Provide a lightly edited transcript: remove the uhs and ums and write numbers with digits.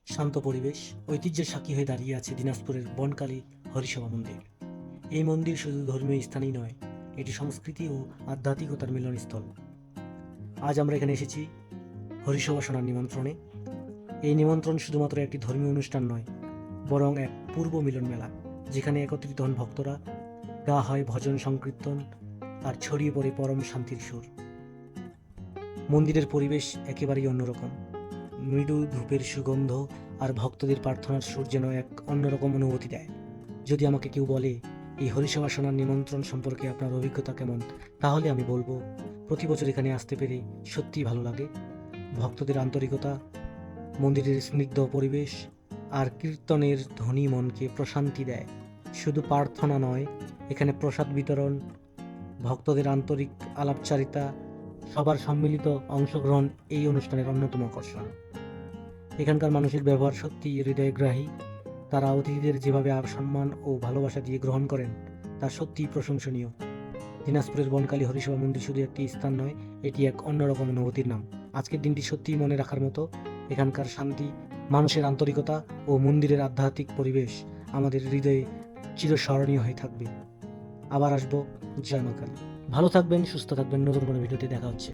শান্ত পরিবেশ, ঐতিহ্যের সাক্ষী হয়ে দাঁড়িয়ে আছে দিনাজপুরের বনকালী হরিসভা মন্দির। এই মন্দির শুধু ধর্মীয় স্থানই নয়, এটি সংস্কৃতি ও আধ্যাত্মিকতার মিলনস্থল। আজ আমরা এখানে এসেছি হরিসভা শোনার নিমন্ত্রণে। এই নিমন্ত্রণ শুধুমাত্র একটি ধর্মীয় অনুষ্ঠান নয়, বরং এক পূর্ব মিলন মেলা, যেখানে একত্রিত হন ভক্তরা, গা হয় ভজন সংকীর্তন, আর ছড়িয়ে পড়ে পরম শান্তির সুর। মন্দিরের পরিবেশ একেবারেই অন্যরকম। মৃদু ধূপের সুগন্ধ আর ভক্তদের প্রার্থনার সুর যেন এক অন্যরকম অনুভূতি দেয়। যদি আমাকে কেউ বলে এই হরিসভা শোনার নিমন্ত্রণ সম্পর্কে আপনার অভিজ্ঞতা কেমন, তাহলে আমি বলবো, প্রতি বছর এখানে আসতে পেরে সত্যিই ভালো লাগে। ভক্তদের আন্তরিকতা, মন্দিরের স্নিগ্ধ পরিবেশ আর কীর্তনের ধ্বনি মনকে প্রশান্তি দেয়। শুধু প্রার্থনা নয়, এখানে প্রসাদ বিতরণ, ভক্তদের আন্তরিক আলাপচারিতা, সবার সম্মিলিত অংশগ্রহণ এই অনুষ্ঠানের অন্যতম আকর্ষণ। এখানকার মানুষের ব্যবহার সত্যি হৃদয়গ্রাহী। তারা অতিথিদের যেভাবে সম্মান ও ভালোবাসা দিয়ে গ্রহণ করেন, তা সত্যিই প্রশংসনীয়। দিনাজপুরের বনকালী হরিসভা মন্দির শুধু একটি স্থান নয়, এটি এক অন্যরকম অনুভূতির নাম। আজকের দিনটি সত্যিই মনে রাখার মতো। এখানকার শান্তি, মানুষের আন্তরিকতা ও মন্দিরের আধ্যাত্মিক পরিবেশ আমাদের হৃদয়ে চিরস্মরণীয় হয়ে থাকবে। আবার আসবো। জয় মা কালী। ভালো থাকবেন, সুস্থ থাকবেন। নতুন কোনো ভিডিওতে দেখা হচ্ছে।